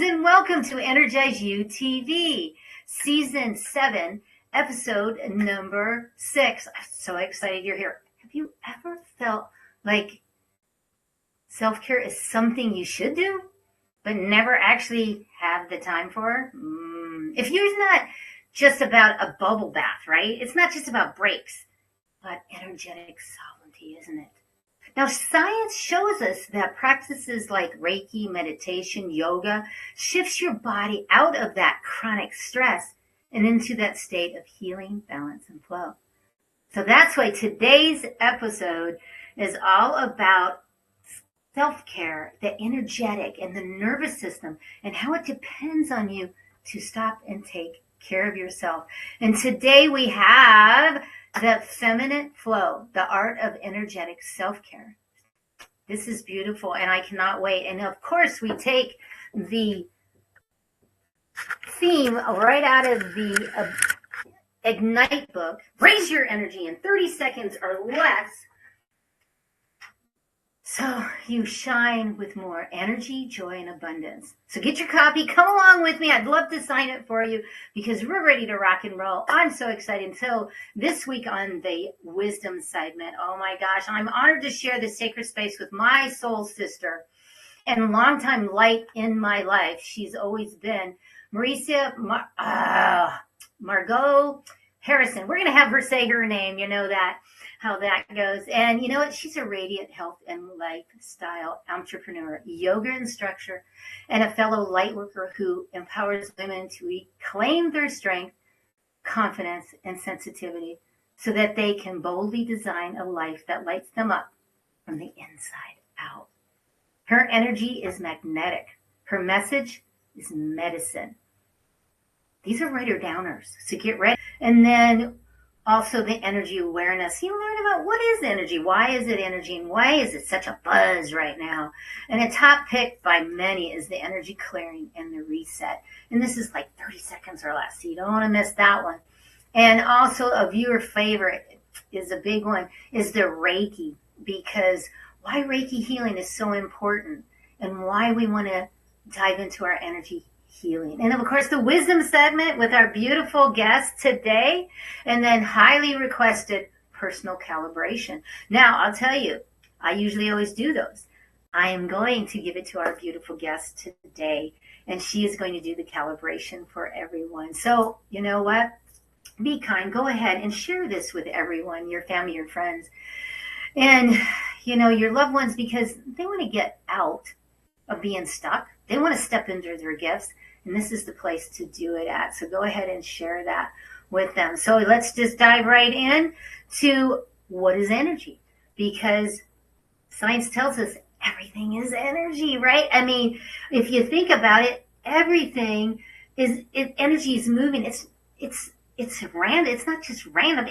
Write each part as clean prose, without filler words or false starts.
and welcome to EnergizeUtv, Season 7, Episode number 6. I'm so excited you're here. Have you ever felt like self-care is something you should do, but never actually have the time for? If you're not just about a bubble bath, right? It's not just about breaks, but energetic sovereignty, isn't it? Now, science shows us that practices like Reiki, meditation, yoga shifts your body out of that chronic stress and into that state of healing, balance, and flow. So that's why today's episode is all about self-care, the energetic and the nervous system, and how it depends on you to stop and take care of yourself. And today we have the feminine flow, the art of energetic self-care. This is beautiful, and I cannot wait. And of course, we take the theme right out of the Ignite book. Raise your energy in 30 seconds or less, so you shine with more energy, joy, and abundance. So get your copy. Come along with me. I'd love to sign it for you because we're ready to rock and roll. I'm so excited. So this week on the Wisdom segment, oh my gosh, I'm honored to share this sacred space with my soul sister and longtime light in my life. She's always been Marisa Maggio Harelson. We're going to have her say her name. You know that. How that goes. And you know what? She's a radiant health and lifestyle entrepreneur, yoga instructor, and a fellow light worker who empowers women to reclaim their strength, confidence, and sensitivity so that they can boldly design a life that lights them up from the inside out. Her energy is magnetic. Her message is medicine. These are writer-downers, so get ready. And then also the energy awareness. You learn about what is energy, why is it energy, and why is it such a buzz right now. And a top pick by many is the energy clearing and the reset. And this is like 30 seconds or less, so you don't want to miss that one. And also a viewer favorite is a big one, is the Reiki, because why Reiki healing is so important and why we want to dive into our energy healing. And of course, the wisdom segment with our beautiful guest today, and then highly requested personal calibration. Now, I'll tell you, I usually always do those. I am going to give it to our beautiful guest today, and she is going to do the calibration for everyone. So, you know what? Be kind. Go ahead and share this with everyone, your family, your friends, and, you know, your loved ones, because they want to get out of being stuck. They want to step into their gifts. And this is the place to do it at. So go ahead and share that with them. So let's just dive right in to what is energy. Because science tells us everything is energy, right? I mean, if you think about it, everything is, energy is moving. It's random. It's not just random.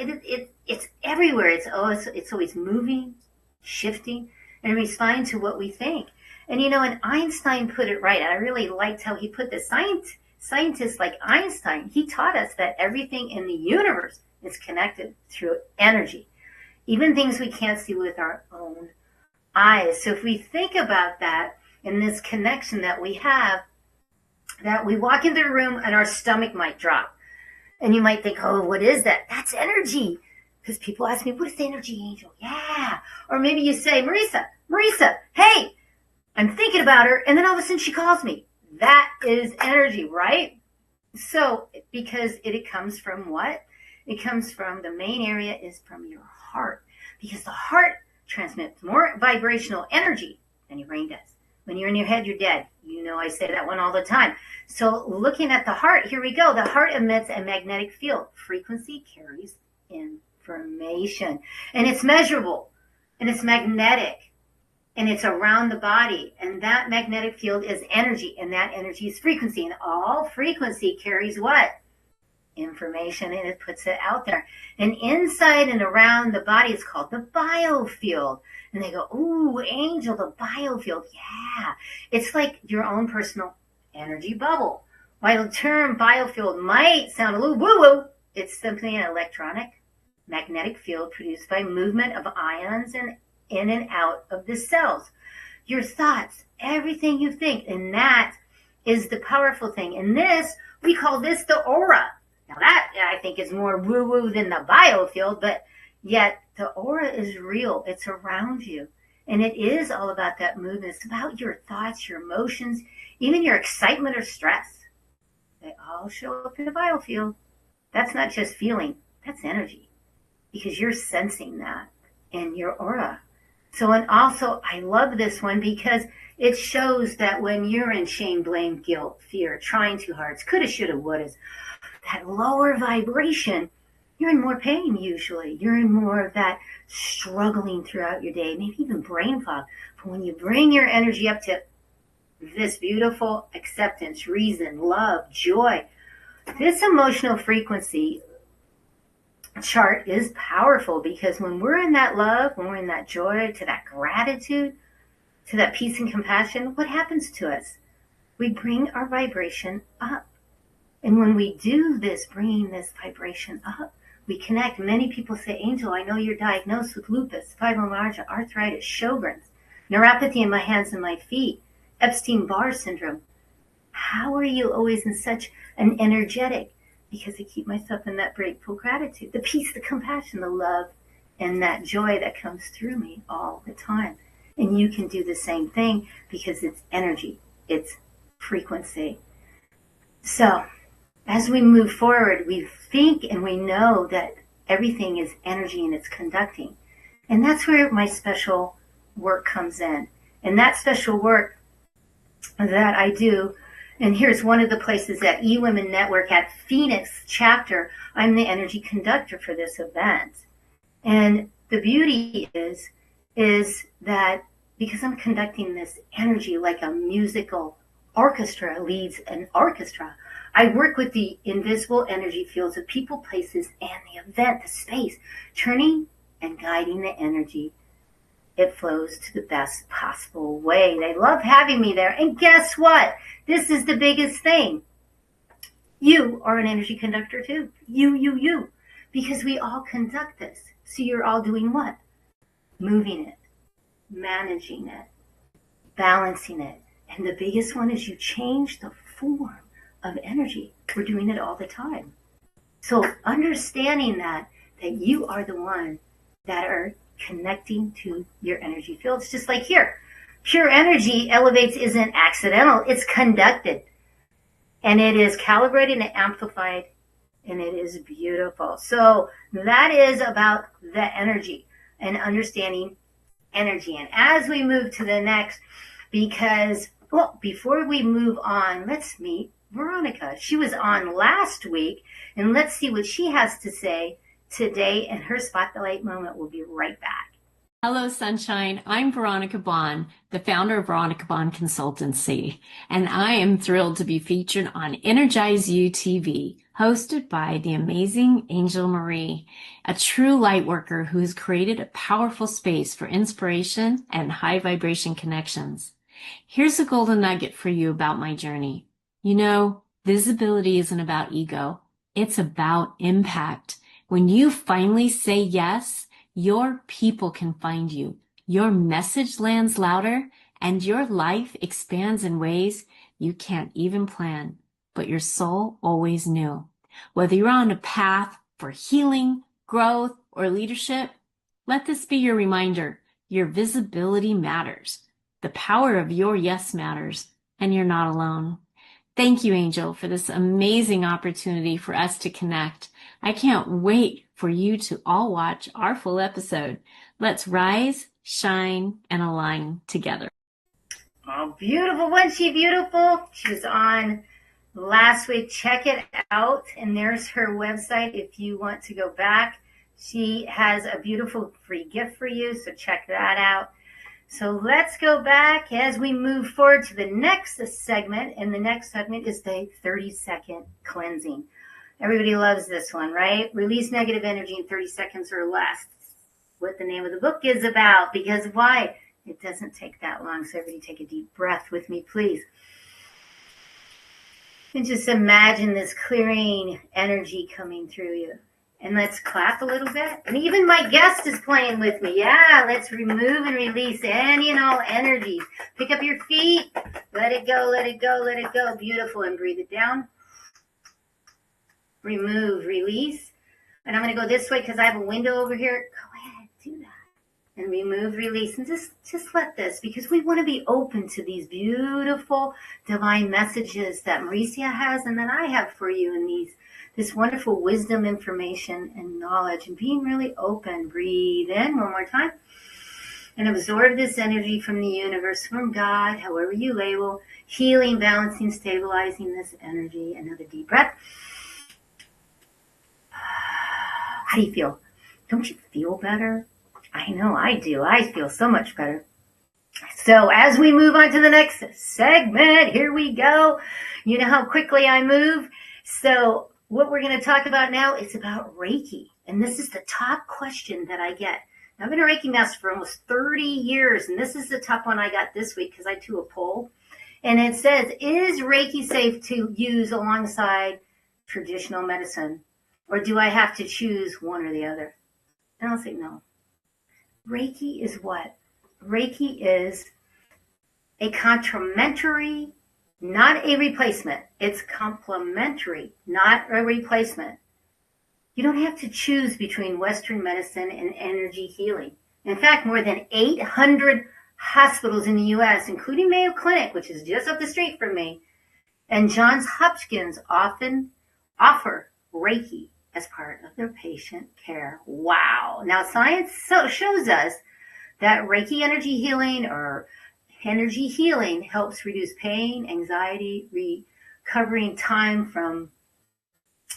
It's everywhere. It's always moving, shifting, and responding to what we think. And you know, and Einstein put it right. I really liked how he put this. Scientists like Einstein, he taught us that everything in the universe is connected through energy, even things we can't see with our own eyes. So if we think about that and this connection that we have, that we walk into the room and our stomach might drop. And you might think, oh, what is that? That's energy. Because people ask me, what is the energy angel? Yeah. Or maybe you say, Marisa, hey, I'm thinking about her, and then all of a sudden she calls me. That is energy, right? So, because it comes from what? It comes from, the main area is from your heart. Because the heart transmits more vibrational energy than your brain does. When you're in your head, you're dead. You know, I say that one all the time. So, looking at the heart, here we go. The heart emits a magnetic field. Frequency carries information. And it's measurable. And it's magnetic. And it's around the body, and that magnetic field is energy, and that energy is frequency, and all frequency carries what? Information, and it puts it out there. And inside and around the body is called the biofield. And they go, ooh, Angel, the biofield. Yeah, it's like your own personal energy bubble. While the term biofield might sound a little woo-woo, it's simply an electronic magnetic field produced by movement of ions and in and out of the cells. Your thoughts, everything you think, and that is the powerful thing. And this, we call this the aura. Now that I think is more woo-woo than the biofield, but yet the aura is real. It's around you. And it is all about that movement. It's about your thoughts, your emotions, even your excitement or stress. They all show up in the biofield. That's not just feeling, that's energy. Because you're sensing that in your aura. So, and also, I love this one because it shows that when you're in shame, blame, guilt, fear, trying too hard, coulda, shoulda, woulda, that lower vibration, you're in more pain usually. You're in more of that struggling throughout your day, maybe even brain fog. But when you bring your energy up to this beautiful acceptance, reason, love, joy, this emotional frequency chart is powerful because when we're in that love, when we're in that joy, to that gratitude, to that peace and compassion, what happens to us? We bring our vibration up. And when we do this, bringing this vibration up, we connect. Many people say, Angel, I know you're diagnosed with lupus, fibromyalgia, arthritis, Sjogren's, neuropathy in my hands and my feet, Epstein-Barr syndrome. How are you always in such an energetic? Because I keep myself in that grateful gratitude, the peace, the compassion, the love, and that joy that comes through me all the time. And you can do the same thing because it's energy, it's frequency. So as we move forward, we think and we know that everything is energy and it's conducting. And that's where my special work comes in. And that special work that I do, and here's one of the places at eWomen Network at Phoenix chapter, I'm the energy conductor for this event. And the beauty is that because I'm conducting this energy like a musical orchestra leads an orchestra, I work with the invisible energy fields of people, places, and the event, the space, turning and guiding the energy. It flows to the best possible way. They love having me there. And guess what? This is the biggest thing. You are an energy conductor too. You. Because we all conduct this. So you're all doing what? Moving it, managing it, balancing it. And the biggest one is you change the form of energy. We're doing it all the time. So understanding that you are the one that are connecting to your energy fields, just like here. Pure energy elevates isn't accidental, it's conducted. And it is calibrated and amplified, and it is beautiful. So that is about the energy and understanding energy. And as we move to the next, because, well, before we move on, let's meet Veronica. She was on last week, and let's see what she has to say today in her spotlight moment. We'll be right back. Hello, Sunshine. I'm Veronica Bond, the founder of Veronica Bond Consultancy, and I am thrilled to be featured on EnergizeUtv, hosted by the amazing Angel Marie, a true light worker who has created a powerful space for inspiration and high vibration connections. Here's a golden nugget for you about my journey. You know, visibility isn't about ego. It's about impact. When you finally say yes, your people can find you. Your message lands louder and your life expands in ways you can't even plan, but your soul always knew. Whether you're on a path for healing, growth, or leadership, let this be your reminder. Your visibility matters. The power of your yes matters, and you're not alone. Thank you, Angel, for this amazing opportunity for us to connect. I can't wait for you to all watch our full episode. Let's rise, shine, and align together. Oh, beautiful. Wasn't she beautiful? She was on last week. Check it out. And there's her website if you want to go back. She has a beautiful free gift for you, so check that out. So let's go back as we move forward to the next segment. And the next segment is the 30-second cleansing. Everybody loves this one, right? Release negative energy in 30 seconds or less. What the name of the book is about. Because why? It doesn't take that long. So everybody take a deep breath with me, please. And just imagine this clearing energy coming through you. And let's clap a little bit. And even my guest is playing with me. Yeah, let's remove and release any and all energies. Pick up your feet. Let it go, let it go, let it go. Beautiful. And breathe it down. Remove, release. And I'm going to go this way because I have a window over here. Go ahead, do that. And remove, release. And just let this, because we want to be open to these beautiful divine messages that Marisa has and that I have for you in this wonderful wisdom, information, and knowledge, and being really open. Breathe in one more time and absorb this energy from the universe, from God, however you label, healing, balancing, stabilizing this energy. Another deep breath. How do you feel? Don't you feel better? I know I do. I feel so much better. So as we move on to the next segment, here we go. You know how quickly I move. So what we're going to talk about now is about Reiki. And this is the top question that I get. I've been a Reiki master for almost 30 years. And this is the top one I got this week because I do a poll. And it says, is Reiki safe to use alongside traditional medicine? Or do I have to choose one or the other? And I'll say no. Reiki is what? Reiki is a complementary, not a replacement. It's complementary, not a replacement. You don't have to choose between Western medicine and energy healing. In fact, more than 800 hospitals in the U.S., including Mayo Clinic, which is just up the street from me, and Johns Hopkins often offer Reiki as part of their patient care. Wow. Now, science shows us that Reiki energy healing or energy healing helps reduce pain, anxiety, recovering time from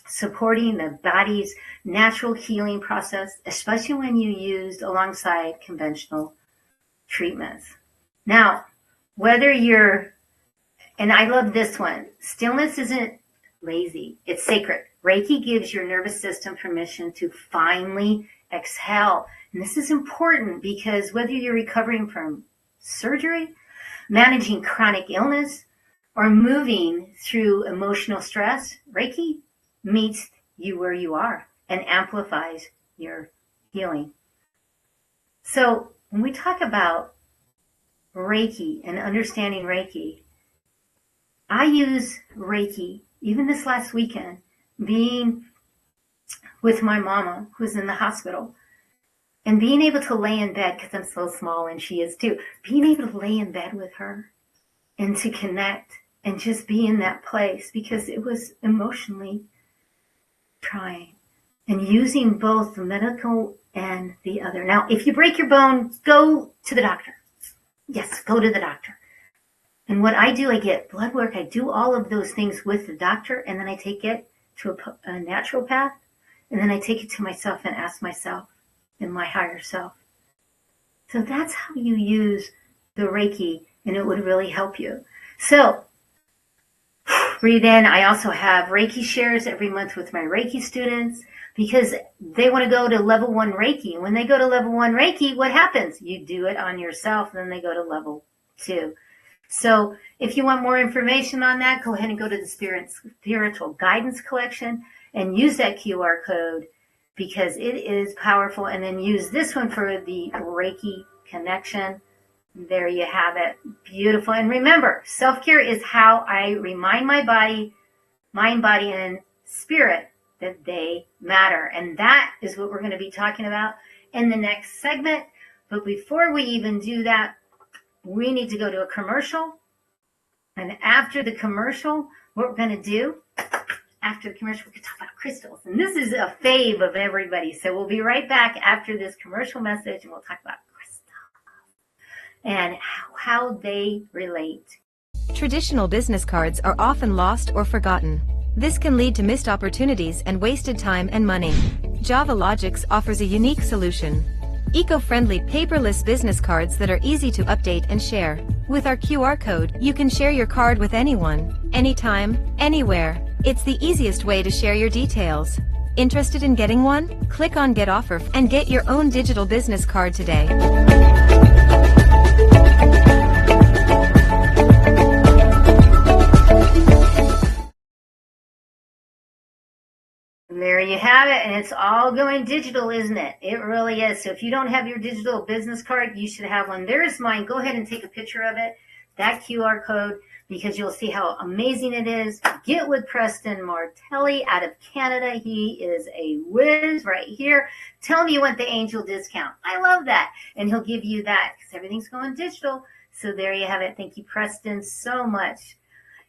supporting the body's natural healing process, especially when you used alongside conventional treatments. Now, whether you're, and I love this one, stillness isn't lazy, it's sacred. Reiki gives your nervous system permission to finally exhale. And this is important because whether you're recovering from surgery, managing chronic illness, or moving through emotional stress, Reiki meets you where you are and amplifies your healing. So when we talk about Reiki and understanding Reiki, I use Reiki even this last weekend, being with my mama who's in the hospital and being able to lay in bed, because I'm so small and she is too, being able to lay in bed with her and to connect and just be in that place because it was emotionally trying, and using both the medical and the other. Now, if you break your bone, go to the doctor. Yes, go to the doctor. And what I do, I get blood work. I do all of those things with the doctor, and then I take it to a naturopath, and then I take it to myself and ask myself and my higher self. So that's how you use the Reiki, and it would really help you. So breathe in. I also have Reiki shares every month with my Reiki students because they want to go to level 1 Reiki. And when they go to level 1 Reiki, what happens? You do it on yourself, and then they go to level 2. So if you want more information on that, go ahead and go to the Spiritual Guidance Collection and use that QR code because it is powerful. And then use this one for the Reiki connection. There you have it. Beautiful. And remember, self-care is how I remind my body, mind, body, and spirit that they matter. And that is what we're going to be talking about in the next segment. But before we even do that, we need to go to a commercial. And after the commercial, what we're going to do, after the commercial, we're going to talk about crystals. And this is a fave of everybody. So we'll be right back after this commercial message, and we'll talk about crystals and how they relate. Traditional business cards are often lost or forgotten. This can lead to missed opportunities and wasted time and money. Java Logics offers a unique solution. Eco-friendly paperless business cards that are easy to update and share. With our QR code, you can share your card with anyone, anytime, anywhere. It's the easiest way to share your details. Interested in getting one? Click on Get Offer and get your own digital business card today. There you have it. And it's all going digital, isn't it? It really is. So if you don't have your digital business card, you should have one. There's mine. Go ahead and take a picture of it, that QR code, because you'll see how amazing it is. Get with Preston Martelli out of Canada. He is a whiz right here. Tell him you want the angel discount. I love that. And he'll give you that because everything's going digital. So there you have it. Thank you, Preston, so much.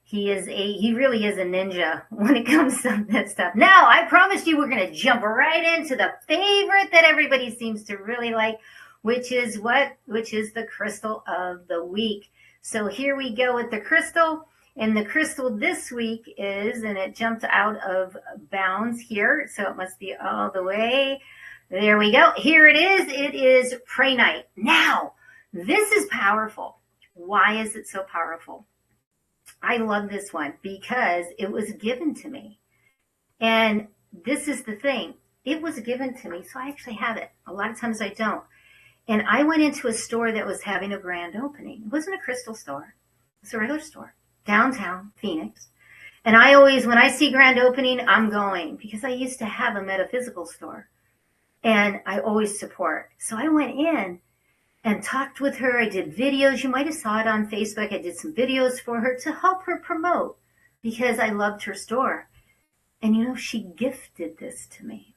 He really is a ninja when it comes to that stuff. Now, I promised you we're going to jump right into the favorite that everybody seems to really like, which is the crystal of the week. So here we go with the crystal. And the crystal this week is, and it jumped out of bounds here, so it must be all the way. There we go. Here it is. It is Prehnite. Now, this is powerful. Why is it so powerful? I love this one because it was given to me. And this is the thing. It was given to me, so I actually have it. A lot of times I don't. And I went into a store that was having a grand opening. It wasn't a crystal store. It's a regular store. Downtown Phoenix. And I always, when I see grand opening, I'm going because I used to have a metaphysical store. And I always support. So I went in and talked with her. I did videos. You might have saw it on Facebook. I did some videos for her to help her promote because I loved her store. And you know, she gifted this to me.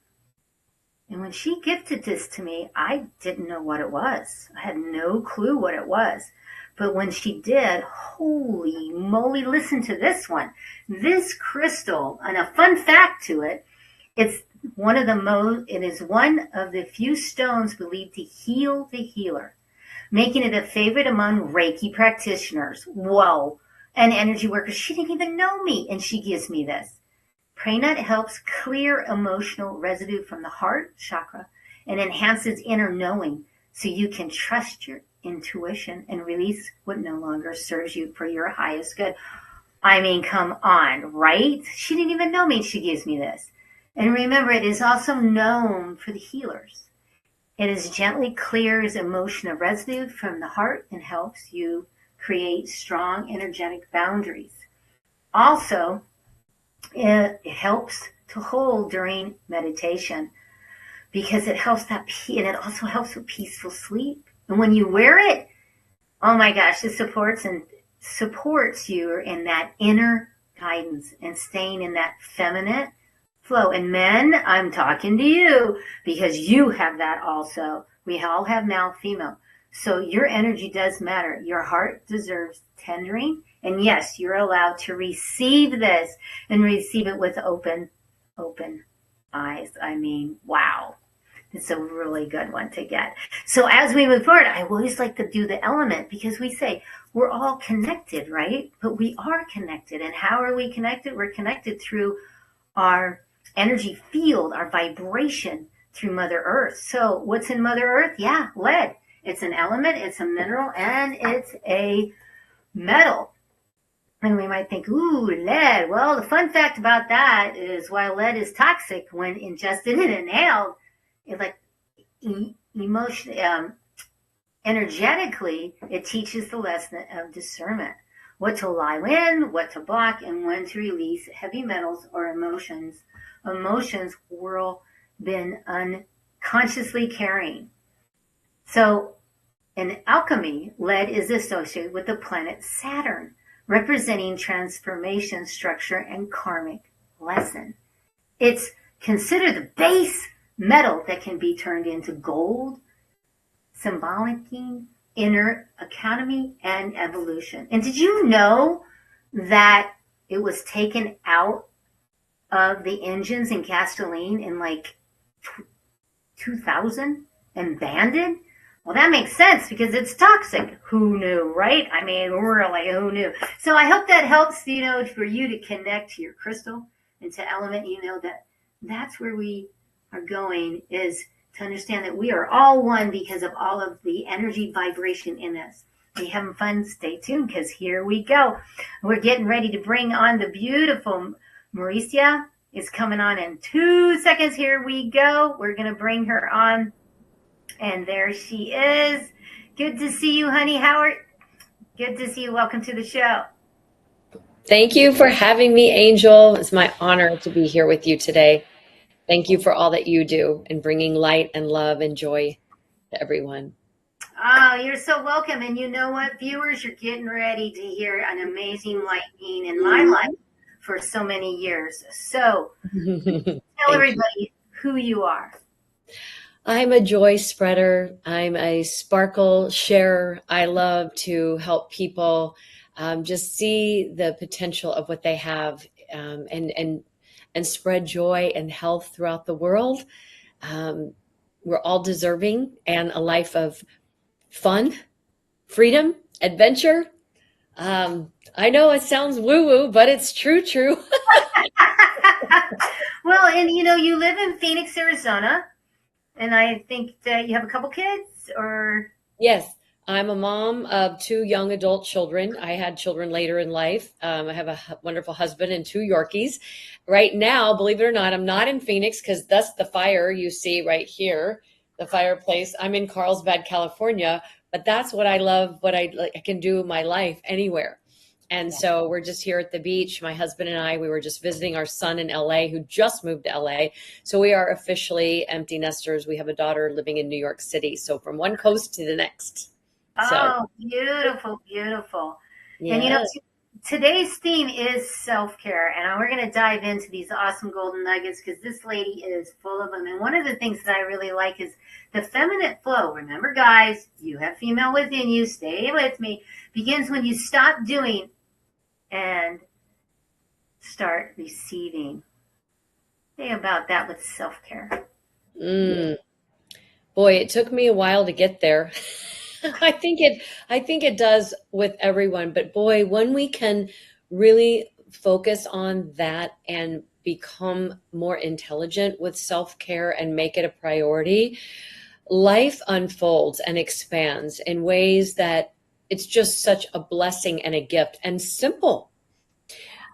And when she gifted this to me, I didn't know what it was. I had no clue what it was. But when she did, holy moly, listen to this one. This crystal, and a fun fact to it, it is one of the few stones believed to heal the healer, making it a favorite among Reiki practitioners. Whoa. And energy workers. She didn't even know me, and she gives me this. Prehnite helps clear emotional residue from the heart chakra and enhances inner knowing so you can trust your intuition and release what no longer serves you for your highest good. I mean, come on, right? She didn't even know me, and she gives me this. And remember, it is also known for the healers. It is gently clears emotional residue from the heart and helps you create strong energetic boundaries. Also, it helps to hold during meditation because it helps and it also helps with peaceful sleep. And when you wear it, oh my gosh, it supports you in that inner guidance and staying in that feminine flow. And men, I'm talking to you because you have that also. We all have male, female. So your energy does matter. Your heart deserves tendering. And yes, you're allowed to receive this and receive it with open eyes. I mean, wow. It's a really good one to get. So as we move forward, I always like to do the element because we say we're all connected, right? But we are connected. And how are we connected? We're connected through our energy field, our vibration through Mother Earth. So what's in Mother Earth? Yeah, lead. It's an element, it's a mineral, and it's a metal. And we might think, ooh, lead. Well, the fun fact about that is while lead is toxic when ingested and inhaled, it's like energetically, it teaches the lesson of discernment. What to allow in, what to block, and when to release heavy metals or emotions we've been unconsciously carrying. So in alchemy, lead is associated with the planet Saturn, representing transformation, structure, and karmic lesson. It's considered the base metal that can be turned into gold, symbolicking inner economy and evolution. And did you know that it was taken out of the engines in gasoline in like 2000 and banned? Well, that makes sense because it's toxic. Who knew, right? I mean, really, who knew? So I hope that helps, for you to connect to your crystal and to element, that's where we are going, is to understand that we are all one because of all of the energy vibration in us. Are you having fun? Stay tuned because here we go. We're getting ready to bring on the beautiful Marisa is coming on in 2 seconds. Here we go. We're going to bring her on. And there she is. Good to see you, honey. Howard. Good to see you. Welcome to the show. Thank you for having me, Angel. It's my honor to be here with you today. Thank you for all that you do and bringing light and love and joy to everyone. Oh, you're so welcome. And you know what, viewers, you're getting ready to hear an amazing light being in my life for so many years. So tell everybody who you are. I'm a joy spreader. I'm a sparkle sharer. I love to help people just see the potential of what they have, and spread joy and health throughout the world. We're all deserving and a life of fun, freedom, adventure. I know it sounds woo-woo, but it's true. Well, and you live in Phoenix, Arizona, and I think that you have a couple kids, or? Yes, I'm a mom of two young adult children. I had children later in life. I have a wonderful husband and two Yorkies. Right now, believe it or not, I'm not in Phoenix because that's the fire you see right here, the fireplace. I'm in Carlsbad, California, but that's what I love, what I can do in my life anywhere. And so we're just here at the beach. My husband and I, we were just visiting our son in LA, who just moved to LA. So we are officially empty nesters. We have a daughter living in New York City. So from one coast to the next. Oh, beautiful, beautiful. Yeah. And today's theme is self-care. And we're going to dive into these awesome golden nuggets because this lady is full of them. And one of the things that I really like is the feminine flow. Remember, guys, you have female within you. Stay with me. Begins when you stop doing and start receiving. Think about that with self-care. Boy, it took me a while to get there. I think it does with everyone, but boy, when we can really focus on that and become more intelligent with self-care and make it a priority, life unfolds and expands in ways that it's just such a blessing and a gift and simple.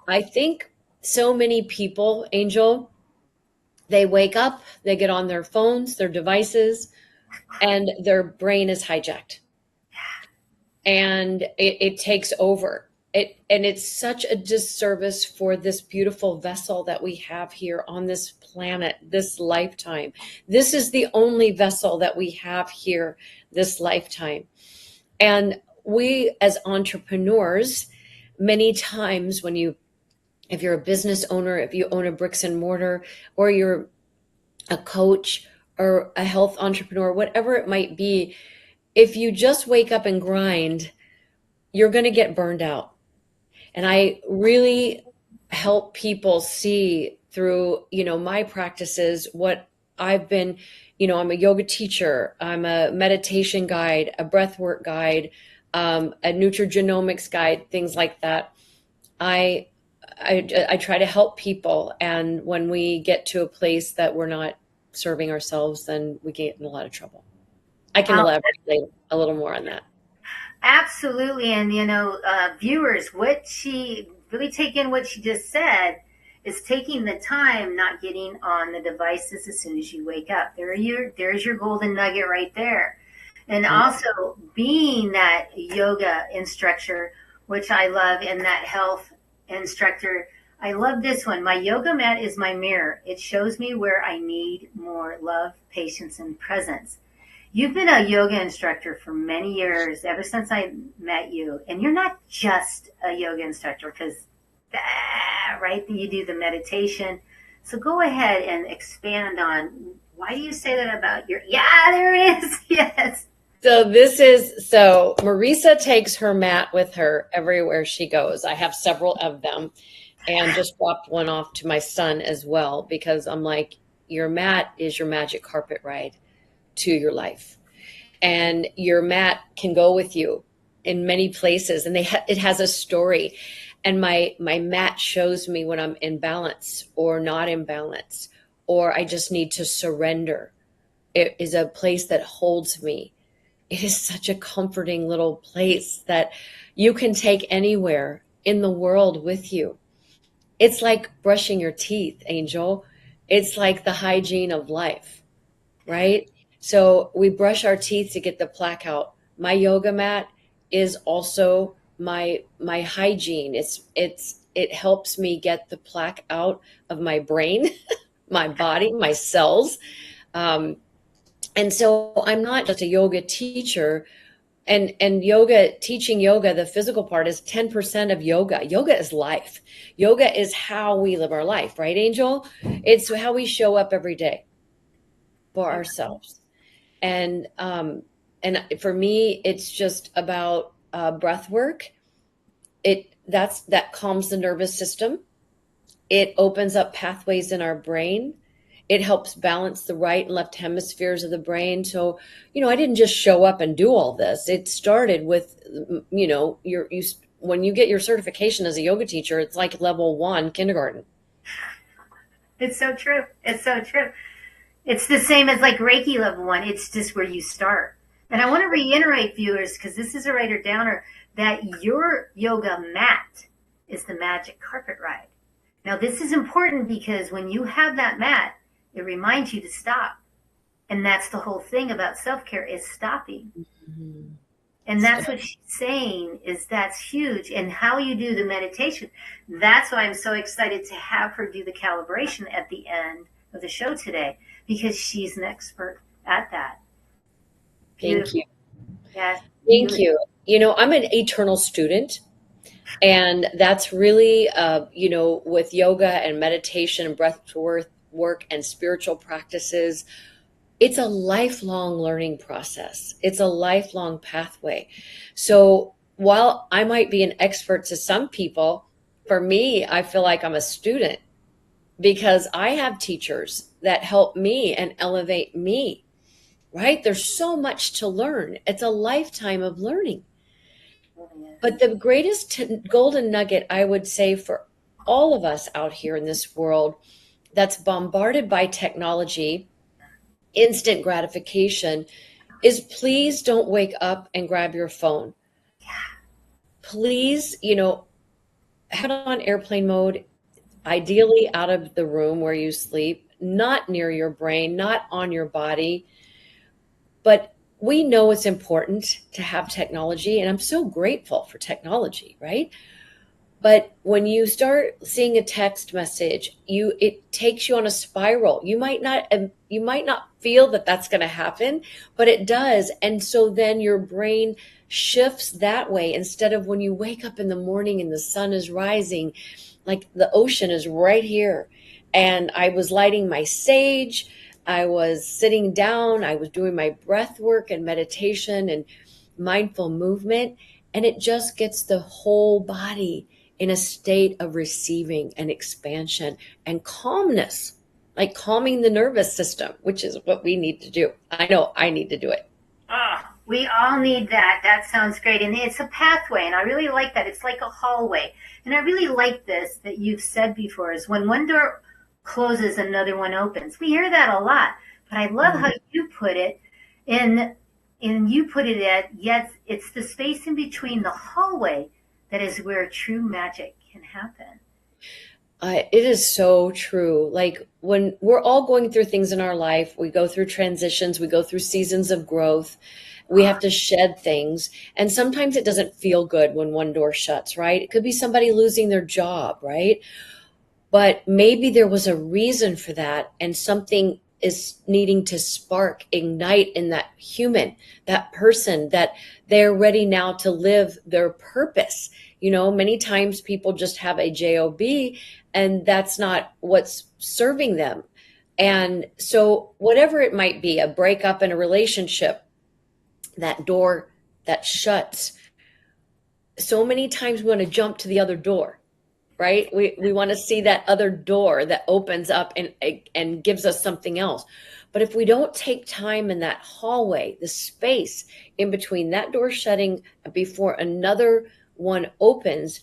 I think so many people, Angel, they wake up, they get on their phones, their devices, and their brain is hijacked. And it takes over. And it's such a disservice for this beautiful vessel that we have here on this planet, this lifetime. This is the only vessel that we have here this lifetime. And we as entrepreneurs, many times if you're a business owner, if you own a bricks and mortar, or you're a coach or a health entrepreneur, whatever it might be, if you just wake up and grind, you're going to get burned out. And I really help people see through, my practices, what I've been, I'm a yoga teacher, I'm a meditation guide, a breathwork guide, a nutrigenomics guide, things like that. I try to help people. And when we get to a place that we're not serving ourselves, then we get in a lot of trouble. I can elaborate a little more on that. Absolutely. And, viewers, what she really take in what she just said is taking the time, not getting on the devices as soon as you wake up. There's your golden nugget right there. And also being that yoga instructor, which I love, and that health instructor. I love this one. My yoga mat is my mirror. It shows me where I need more love, patience, and presence. You've been a yoga instructor for many years, ever since I met you. And you're not just a yoga instructor because, right, you do the meditation. So go ahead and expand on, why do you say that about there it is. Yes. So Marisa takes her mat with her everywhere she goes. I have several of them and just dropped one off to my son as well, because I'm like, your mat is your magic carpet ride to your life. And your mat can go with you in many places, and it has a story. And my mat shows me when I'm in balance or not in balance, or I just need to surrender. It is a place that holds me. It is such a comforting little place that you can take anywhere in the world with you. It's like brushing your teeth, Angel. It's like the hygiene of life, right? So we brush our teeth to get the plaque out. My yoga mat is also my hygiene. It helps me get the plaque out of my brain, my body, my cells. And so I'm not just a yoga teacher, and yoga, teaching yoga, the physical part is 10% of yoga. Yoga is life. Yoga is how we live our life, right, Angel? It's how we show up every day for ourselves. And for me, it's just about breath work. That calms the nervous system. It opens up pathways in our brain. It helps balance the right and left hemispheres of the brain. So, I didn't just show up and do all this. It started with, when you get your certification as a yoga teacher, it's like level 1 kindergarten. It's so true. It's so true. It's the same as like Reiki level 1. It's just where you start. And I want to reiterate, viewers, because this is a writer downer, that your yoga mat is the magic carpet ride. Now, this is important because when you have that mat, it reminds you to stop. And that's the whole thing about self-care, is stopping. Mm-hmm. And that's what she's saying, is that's huge. And how you do the meditation, that's why I'm so excited to have her do the calibration at the end of the show today, because she's an expert at that. Beautiful. Thank you. Yeah. Thank you. I'm an eternal student. And that's really, with yoga and meditation and breath work and spiritual practices, it's a lifelong learning process. It's a lifelong pathway. So while I might be an expert to some people, for me, I feel like I'm a student because I have teachers that help me and elevate me, right? There's so much to learn. It's a lifetime of learning. But the greatest golden nugget, I would say, for all of us out here in this world that's bombarded by technology, instant gratification, is please don't wake up and grab your phone. Please, have it on airplane mode, ideally out of the room where you sleep, not near your brain, not on your body. But we know it's important to have technology, and I'm so grateful for technology, right? But when you start seeing a text message, it takes you on a spiral. You might not feel that that's going to happen, but it does. And so then your brain shifts that way, instead of when you wake up in the morning and the sun is rising, like the ocean is right here. And I was lighting my sage, I was sitting down, I was doing my breath work and meditation and mindful movement, and it just gets the whole body in a state of receiving and expansion and calmness, like calming the nervous system, which is what we need to do. I know I need to do it. We all need that. That sounds great. And it's a pathway, and I really like that. It's like a hallway. And I really like this that you've said before, is when one door closes, another one opens. We hear that a lot, but I love how you put it. And you put it at, yes, it's the space in between the hallway that is where true magic can happen. It is so true. Like when we're all going through things in our life, we go through transitions, we go through seasons of growth, we have to shed things. And sometimes it doesn't feel good when one door shuts, right? It could be somebody losing their job, right? But maybe there was a reason for that, and something is needing to spark, ignite in that human, that person, that they're ready now to live their purpose. Many times people just have a job, and that's not what's serving them. And so whatever it might be, a breakup in a relationship, that door that shuts, so many times we want to jump to the other door. Right? We want to see that other door that opens up and gives us something else. But if we don't take time in that hallway, the space in between that door shutting before another one opens,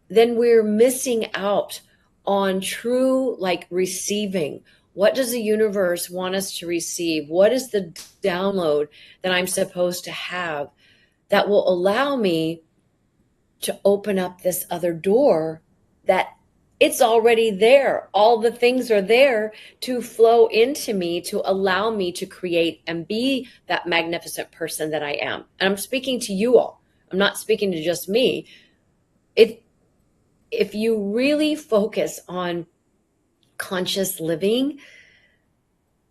then we're missing out on true, receiving. What does the universe want us to receive? What is the download that I'm supposed to have that will allow me to open up this other door? That it's already there. All the things are there to flow into me, to allow me to create and be that magnificent person that I am. And I'm speaking to you all. I'm not speaking to just me. If you really focus on conscious living,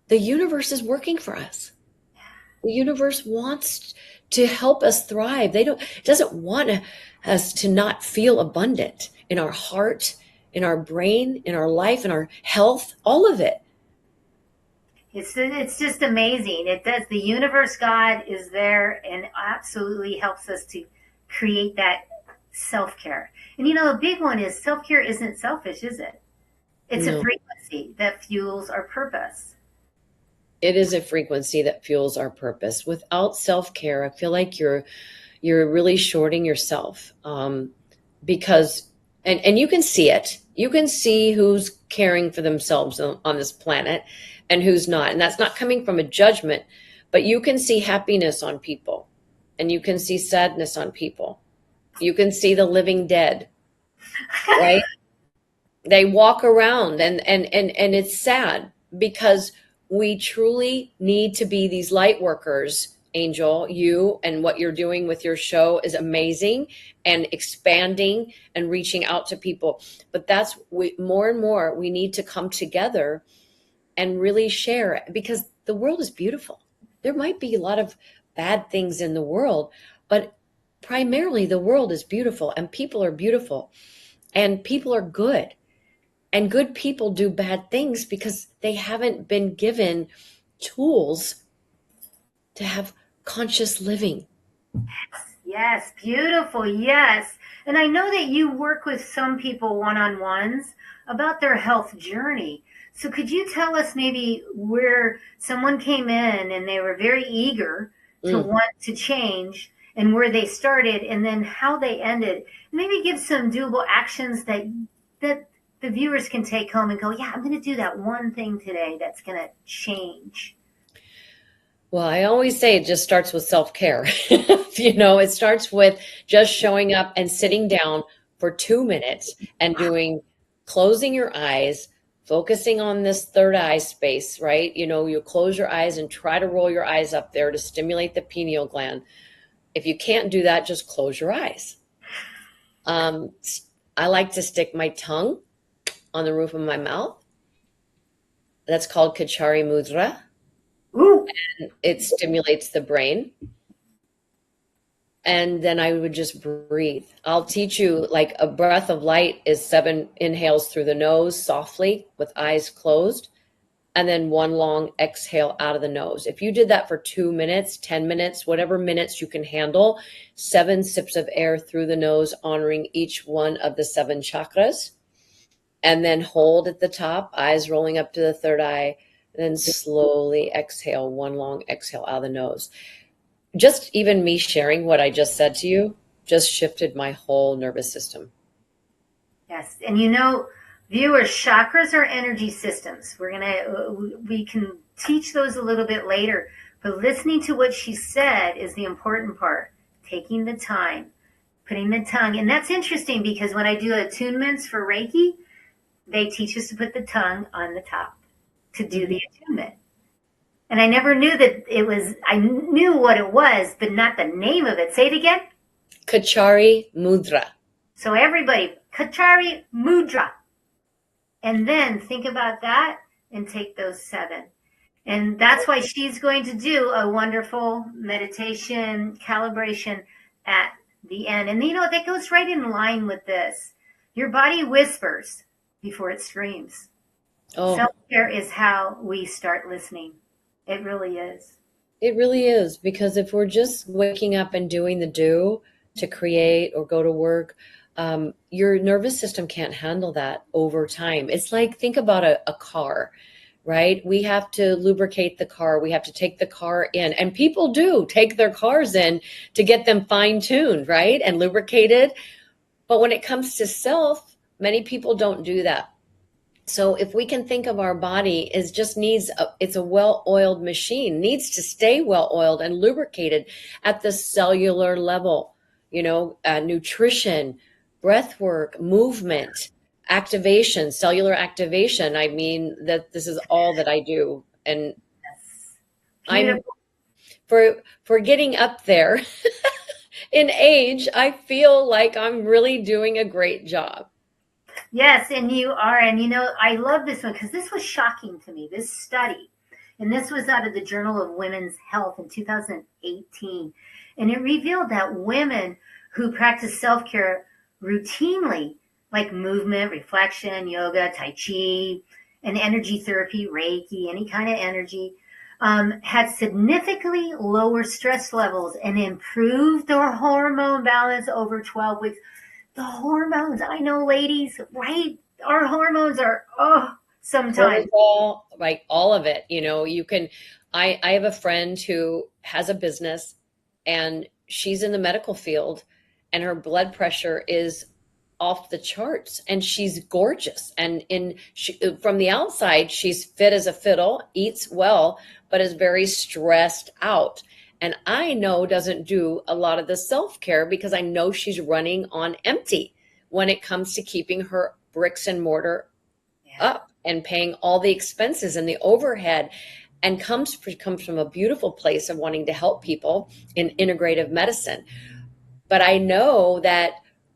the universe is working for us. The universe wants to help us thrive. It doesn't want us to not feel abundant in our heart, in our brain, in our life, in our health, all of it. It's just amazing. It does. The universe, God is there and absolutely helps us to create that self-care. And the big one is self-care isn't selfish, is it? It's a frequency that fuels our purpose. It is a frequency that fuels our purpose. Without self-care, I feel like you're really shorting yourself, because and you can see it. You can see who's caring for themselves on this planet and who's not. And that's not coming from a judgment, but you can see happiness on people and you can see sadness on people. You can see the living dead, right? They walk around and it's sad because we truly need to be these light workers. Angel, you and what you're doing with your show is amazing and expanding and reaching out to people. But more and more, we need to come together and really share, because the world is beautiful. There might be a lot of bad things in the world, but primarily the world is beautiful and people are beautiful and people are good. And good people do bad things because they haven't been given tools to have conscious living. Yes, beautiful. Yes. And I know that you work with some people one-on-ones about their health journey. So could you tell us maybe where someone came in and they were very eager to want to change and where they started and then how they ended? Maybe give some doable actions that the viewers can take home and go, yeah, I'm going to do that one thing today that's going to change. Well, I always say it just starts with self-care. It starts with just showing up and sitting down for 2 minutes and closing your eyes, focusing on this third eye space, right? You close your eyes and try to roll your eyes up there to stimulate the pineal gland. If you can't do that, just close your eyes. I like to stick my tongue on the roof of my mouth. That's called Kachari Mudra. Ooh. And it stimulates the brain. And then I would just breathe. I'll teach you, like, a breath of light is 7 inhales through the nose softly with eyes closed, and then 1 long exhale out of the nose. If you did that for 2 minutes, 10 minutes, whatever minutes you can handle, 7 sips of air through the nose, honoring each one of the 7 chakras, and then hold at the top, eyes rolling up to the third eye, then slowly exhale, 1 long exhale out of the nose. Just even me sharing what I just said to you just shifted my whole nervous system. Yes. And viewers, chakras are energy systems. We can teach those a little bit later, but listening to what she said is the important part. Taking the time, putting the tongue. And that's interesting because when I do attunements for Reiki, they teach us to put the tongue on the top to do the attunement. And I never knew that I knew what it was, but not the name of it. Say it again. Kachari Mudra. So everybody, Kachari Mudra. And then think about that and take those 7. And that's why she's going to do a wonderful meditation calibration at the end. And that goes right in line with this. Your body whispers before it screams. Oh. Self-care is how we start listening. It really is. It really is, because if we're just waking up and doing the do to create or go to work, your nervous system can't handle that over time. It's like, think about a car, right? We have to lubricate the car. We have to take the car in, and people do take their cars in to get them fine-tuned, right? And lubricated. But when it comes to self, many people don't do that. So if we can think of our body as just it's a well-oiled machine, needs to stay well-oiled and lubricated at the cellular level, nutrition, breath work, movement, activation, cellular activation. I mean, that this is all that I do. And I'm for getting up there in age, I feel like I'm really doing a great job. Yes, and you are. And I love this one because this was shocking to me, this study. And this was out of the Journal of Women's Health in 2018. And it revealed that women who practice self care routinely, like movement, reflection, yoga, Tai Chi, and energy therapy, Reiki, any kind of energy, had significantly lower stress levels and improved their hormone balance over 12 weeks. The hormones, I know, ladies, right? Our hormones are, sometimes. Cortisol, like all of it. You can, I have a friend who has a business and she's in the medical field and her blood pressure is off the charts and she's gorgeous. And from the outside, she's fit as a fiddle, eats well, but is very stressed out. And I know doesn't do a lot of the self-care because I know she's running on empty when it comes to keeping her bricks and mortar up and paying all the expenses and the overhead, and comes from a beautiful place of wanting to help people in integrative medicine. But I know that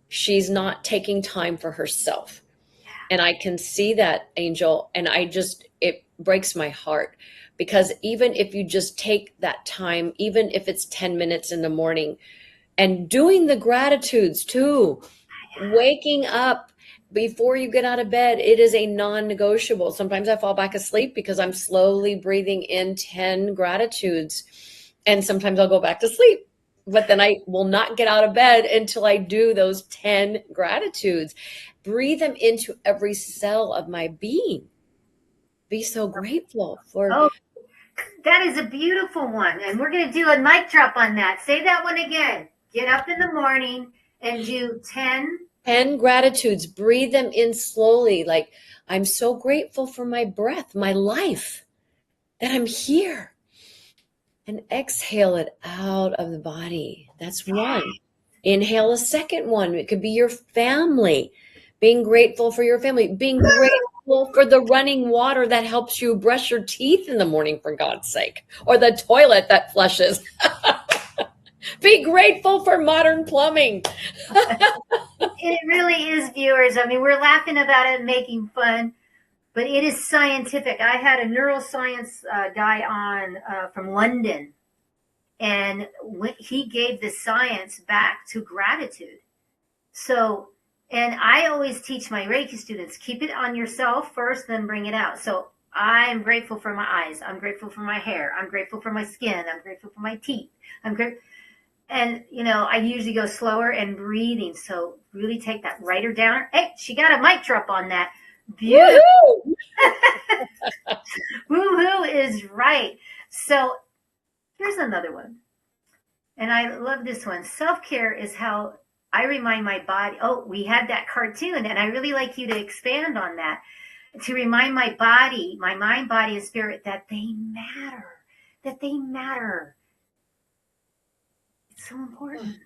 she's not taking time for herself. And I can see that, Angel, and it breaks my heart. Because even if you just take that time, even if it's 10 minutes in the morning, and doing the gratitudes too, waking up before you get out of bed, it is a non-negotiable. Sometimes I fall back asleep because I'm slowly breathing in 10 gratitudes. And sometimes I'll go back to sleep. But then I will not get out of bed until I do those 10 gratitudes. Breathe them into every cell of my being. Be so grateful for... Oh, that is a beautiful one. And we're going to do a mic drop on that. Say that one again. Get up in the morning and do 10 gratitudes. Breathe them in slowly. Like, I'm so grateful for my breath, my life, that I'm here. And exhale it out of the body. That's one. Inhale a second one. It could be your family. Being grateful for your family. Being grateful for the running water that helps you brush your teeth in the morning, for God's sake. Or the toilet that flushes. Be grateful for modern plumbing. It really is, viewers. I mean, we're laughing about it and making fun, but it is scientific. I had a neuroscience guy on from London, and he gave the science back to gratitude. So, and I always teach my Reiki students, keep it on yourself first, then bring it out. So I'm grateful for my eyes. I'm grateful for my hair. I'm grateful for my skin. I'm grateful for my teeth. I'm grateful. And, I usually go slower and breathing. So really take that writer down. Hey, she got a mic drop on that. Beautiful. Woo-hoo is right. So here's another one. And I love this one. Self-care is how I remind my body. Oh, we had that cartoon, and I really like you to expand on that. To remind my body, my mind, body, and spirit that they matter. That they matter. It's so important.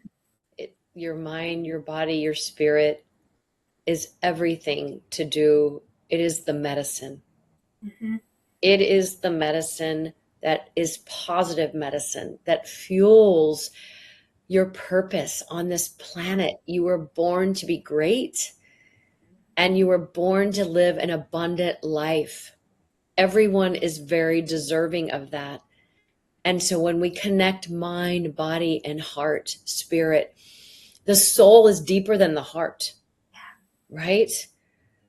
Your mind, your body, your spirit is everything to do. It is the medicine. Mm-hmm. It is the medicine that is positive medicine that fuels your purpose on this planet. You were born to be great, and you were born to live an abundant life. Everyone is very deserving of that. And so when we connect mind, body, and heart, spirit, the soul is deeper than the heart, right?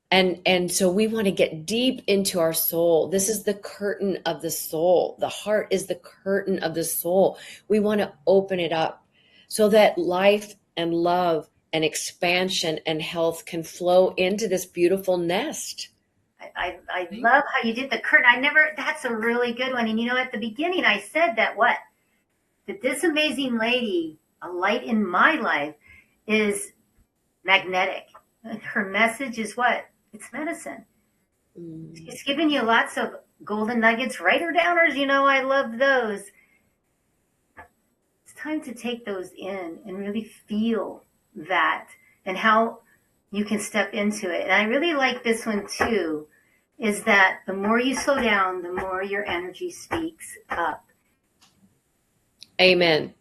And so we want to get deep into our soul. This is the curtain of the soul. The heart is the curtain of the soul. We want to open it up so that life and love and expansion and health can flow into this beautiful nest. I love how you did the curtain. That's a really good one. And at the beginning I said that this amazing lady, a light in my life, is magnetic. Her message is what? It's medicine. It's giving you lots of golden nuggets, writer downers. I love those. It's time to take those in and really feel that and how you can step into it. And I really like this one too, is that the more you slow down, the more your energy speaks up. Amen.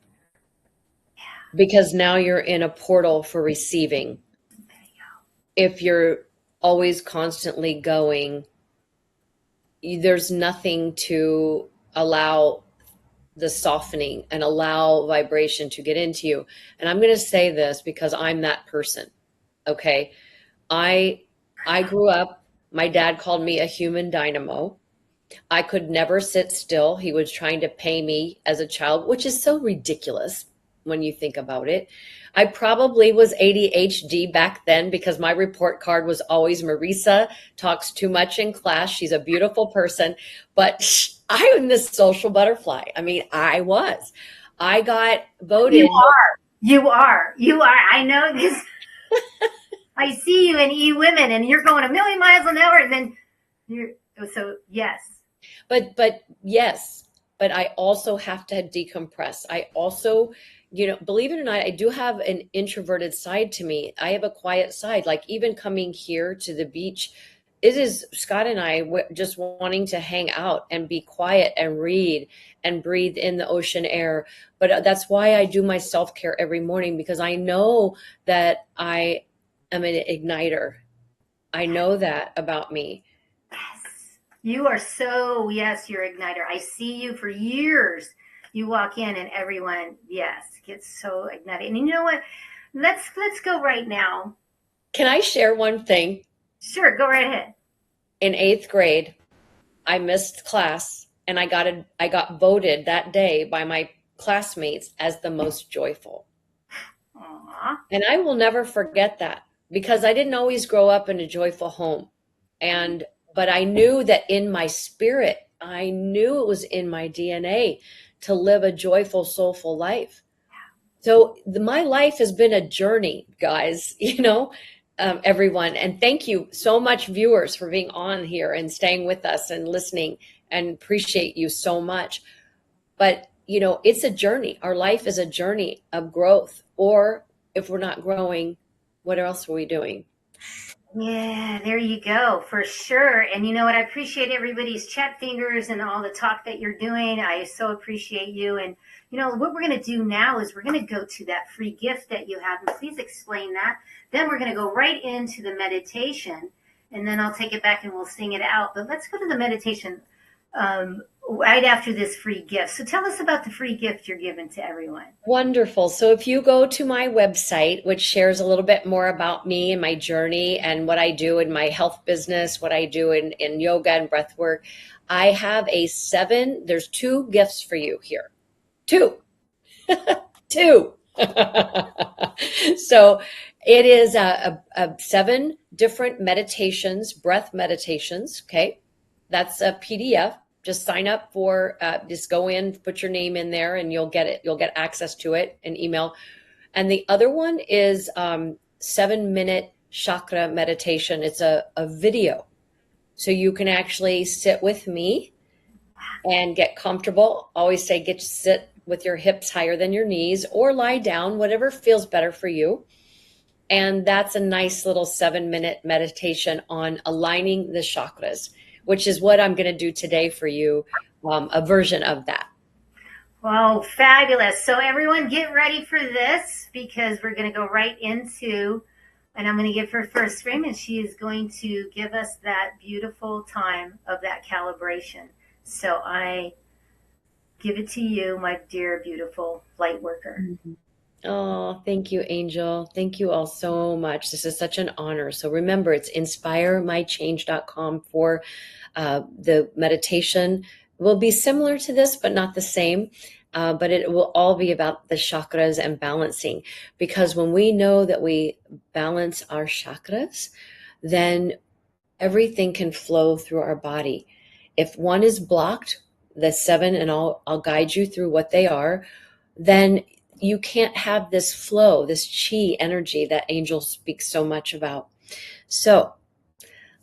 Because now you're in a portal for receiving. If you're always constantly going, there's nothing to allow the softening and allow vibration to get into you. And I'm going to say this because I'm that person. Okay. I grew up, my dad called me a human dynamo. I could never sit still. He was trying to pay me as a child, which is so ridiculous when you think about it. I probably was ADHD back then because my report card was always Marisa talks too much in class. She's a beautiful person, but I am this social butterfly. I mean, I was. I got voted. You are. I know this. I see you in E-Women and you're going a million miles an hour and then so yes. But yes, but I also have to decompress. I also, believe it or not, I do have an introverted side to me. I have a quiet side. Like even coming here to the beach, it is Scott and I just wanting to hang out and be quiet and read and breathe in the ocean air. But that's why I do my self-care every morning, because I know that I am an igniter. I know that about me. You are so, yes, you're igniter. I see you for years. You walk in and everyone, yes, gets so ignited. And you know what? Let's go right now. Can I share one thing? Sure, go right ahead. In 8th grade, I missed class and I got voted that day by my classmates as the most joyful. Aww. And I will never forget that because I didn't always grow up in a joyful home. But I knew that in my spirit, I knew it was in my DNA to live a joyful, soulful life. So my life has been a journey, guys, everyone. And thank you so much, viewers, for being on here and staying with us and listening, and appreciate you so much. But, it's a journey. Our life is a journey of growth. Or if we're not growing, what else are we doing? Yeah, there you go, for sure. And you know what? I appreciate everybody's chat fingers and all the talk that you're doing. I so appreciate you. And what we're going to do now is we're going to go to that free gift that you have. And please explain that. Then we're going to go right into the meditation. And then I'll take it back and we'll sing it out. But let's go to the meditation right after this free gift. So tell us about the free gift you're giving to everyone. Wonderful. So if you go to my website, which shares a little bit more about me and my journey and what I do in my health business, what I do in yoga and breath work, I have there's 2 gifts for you here. 2. 2. So it is a 7 different meditations, breath meditations. Okay. That's a PDF. Just sign up for, just go in, put your name in there and you'll get it. You'll get access to it in email. And the other one is 7-minute chakra meditation. It's a video. So you can actually sit with me and get comfortable. Always say, get to sit with your hips higher than your knees or lie down, whatever feels better for you. And that's a nice little 7-minute meditation on aligning the chakras, which is what I'm going to do today for you, a version of that. Wow, fabulous. So everyone get ready for this because we're going to go right into, and I'm going to give her first frame and she is going to give us that beautiful time of that calibration. So I give it to you, my dear, beautiful light worker. Mm-hmm. Oh, thank you, Angel. Thank you all so much. This is such an honor. So remember, it's inspiremychange.com for the meditation. Will be similar to this, but not the same. But it will all be about the chakras and balancing. Because when we know that we balance our chakras, then everything can flow through our body. If one is blocked, the 7, and I'll guide you through what they are, then you can't have this flow, this chi energy that Angel speaks so much about. So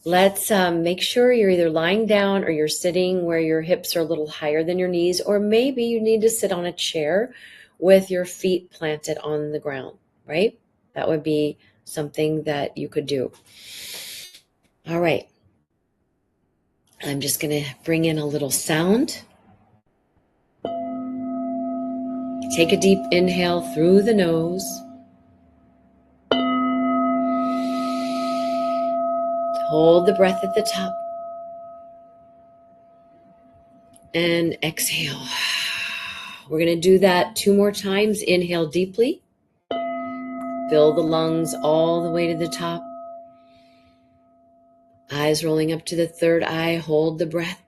let's make sure you're either lying down or you're sitting where your hips are a little higher than your knees, or maybe you need to sit on a chair with your feet planted on the ground, right? That would be something that you could do. All right. I'm just going to bring in a little sound. Take a deep inhale through the nose. Hold the breath at the top. And exhale. We're going to do that 2 more times. Inhale deeply. Fill the lungs all the way to the top. Eyes rolling up to the third eye. Hold the breath.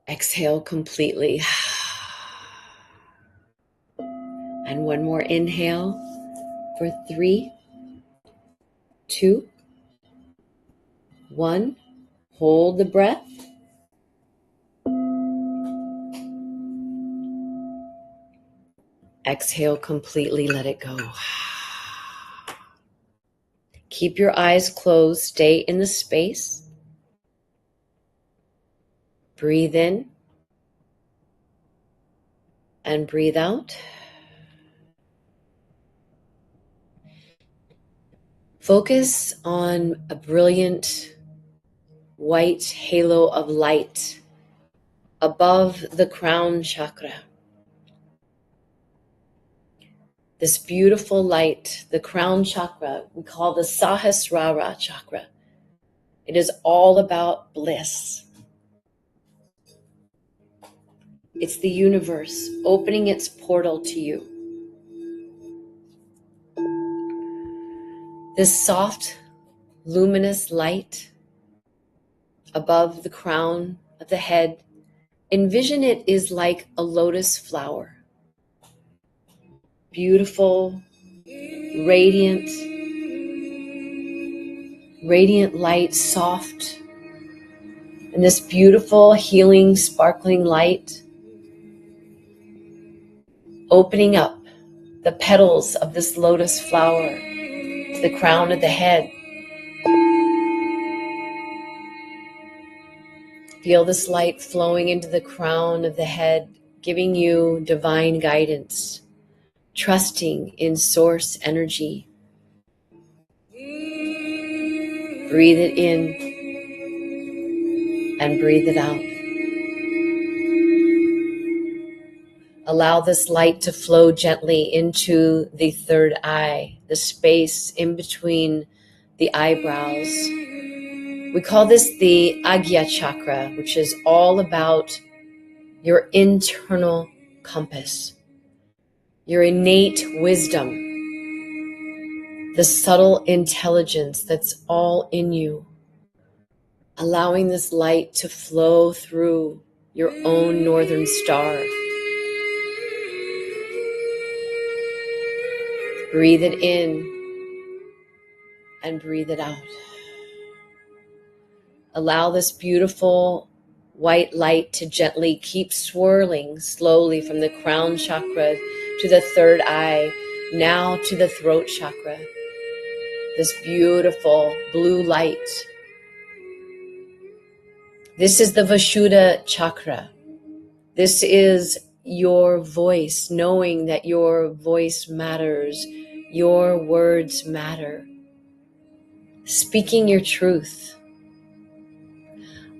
Exhale completely. And one more inhale for 3, 2, 1. Hold the breath. Exhale completely. Let it go. Keep your eyes closed. Stay in the space. Breathe in and breathe out. Focus on a brilliant white halo of light above the crown chakra. This beautiful light, the crown chakra, we call the Sahasrara chakra. It is all about bliss. It's the universe opening its portal to you. This soft, luminous light above the crown of the head, envision it is like a lotus flower. Beautiful, radiant light, soft. And this beautiful, healing, sparkling light opening up the petals of this lotus flower to the crown of the head. Feel this light flowing into the crown of the head, giving you divine guidance, trusting in source energy. Breathe it in and breathe it out. Allow this light to flow gently into the third eye, the space in between the eyebrows. We call this the Agya chakra, which is all about your internal compass, your innate wisdom, the subtle intelligence that's all in you. Allowing this light to flow through your own northern star. Breathe it in and breathe it out. Allow this beautiful white light to gently keep swirling slowly from the crown chakra to the third eye, now to the throat chakra. This beautiful blue light. This is the Vishuddha chakra. This is your voice, knowing that your voice matters, your words matter. Speaking your truth.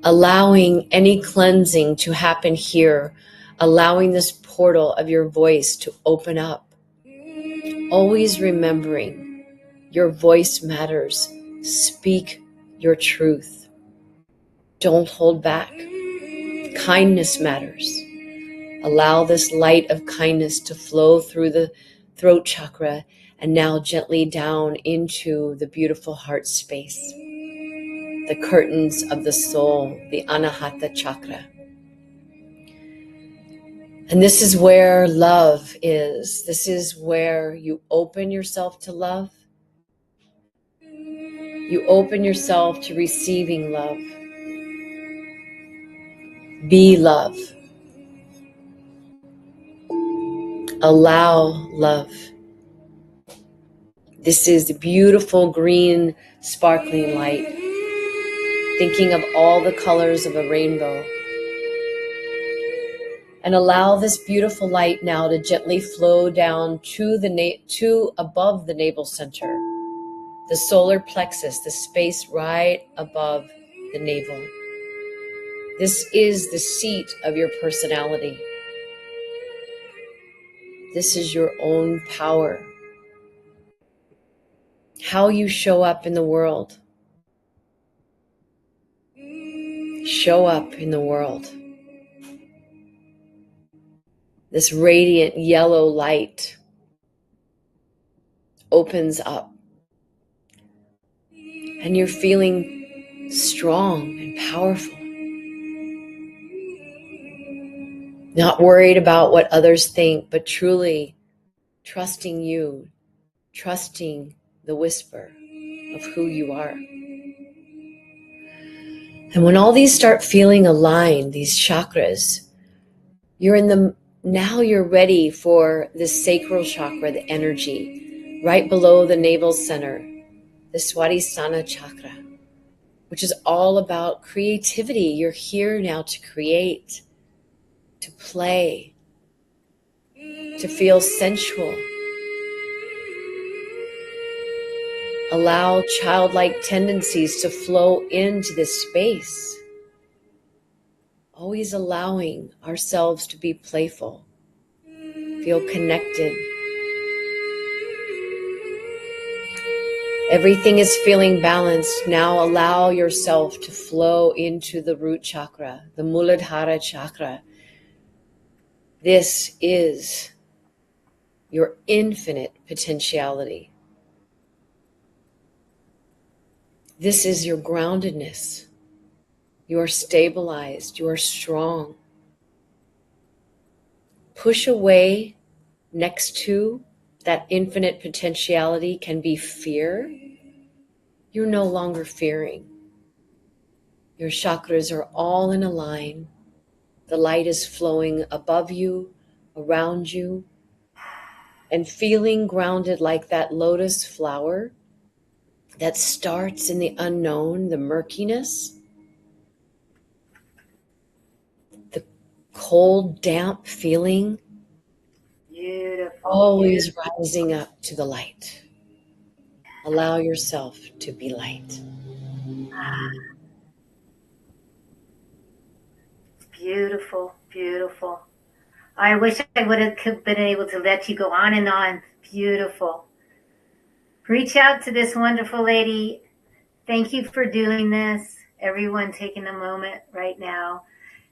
Allowing any cleansing to happen here, allowing this portal of your voice to open up. Always remembering your voice matters. Speak your truth. Don't hold back. Kindness matters. Allow this light of kindness to flow through the throat chakra and now gently down into the beautiful heart space. The curtains of the soul, the Anahata chakra. And this is where love is. This is where you open yourself to love. You open yourself to receiving love. Be love. Allow love. This is the beautiful green sparkling light. Thinking of all the colors of a rainbow. And allow this beautiful light now to gently flow down to above the navel center, the solar plexus, the space right above the navel. This is the seat of your personality. This is your own power. How you show up in the world show up in the world. This radiant yellow light opens up, and you're feeling strong and powerful. Not worried about what others think, but truly trusting you, trusting the whisper of who you are. And when all these start feeling aligned, these chakras, now you're ready for the sacral chakra, the energy, right below the navel center, the Swadhisthana chakra, which is all about creativity. You're here now to create, to play, to feel sensual. Allow childlike tendencies to flow into this space. Always allowing ourselves to be playful, feel connected. Everything is feeling balanced. Now allow yourself to flow into the root chakra, the Muladhara chakra. This is your infinite potentiality. This is your groundedness. You are stabilized. You are strong. Push away next to that infinite potentiality can be fear. You're no longer fearing. Your chakras are all in a line. The light is flowing above you, around you, and feeling grounded like that lotus flower that starts in the unknown, the murkiness, the cold, damp feeling, Beautiful. always rising up to the light. Allow yourself to be light. Beautiful, beautiful. I wish I would have been able to let you go on and on. Beautiful. Reach out to this wonderful lady. Thank you for doing this. Everyone taking a moment right now.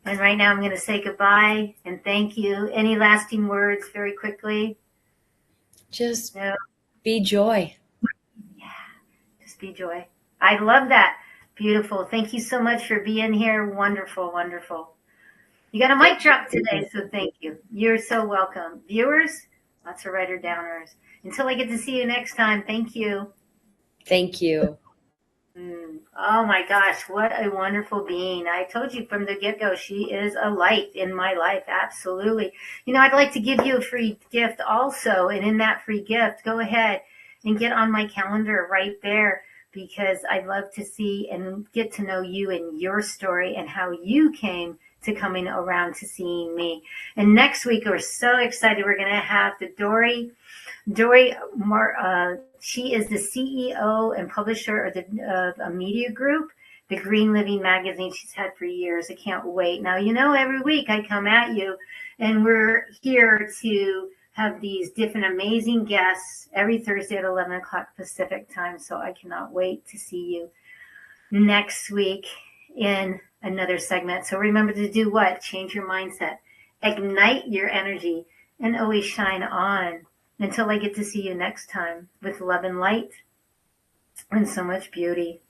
And right now I'm going to say goodbye and thank you. Any lasting words very quickly? Just No? be joy. Just be joy. I love that. Beautiful. Thank you so much for being here. Wonderful, wonderful. You got a mic drop today, so thank you. You're so welcome. Viewers, lots of writer downers. Until I get to see you next time, thank you. Thank you. Oh my gosh, what a wonderful being. I told you from the get-go, she is a light in my life. Absolutely. I'd like to give you a free gift also. And in that free gift, go ahead and get on my calendar right there, because I'd love to see and get to know you and your story and how you came to coming around to seeing me. And next week, we're so excited. We're going to have the Dory, she is the CEO and publisher of a media group, the Green Living magazine she's had for years. I can't wait. Now, every week I come at you, and we're here to have these different amazing guests every Thursday at 11 o'clock Pacific time. So I cannot wait to see you next week in another segment. So remember to do what? Change your mindset, ignite your energy, and always shine on. Until I get to see you next time, with love and light and so much beauty.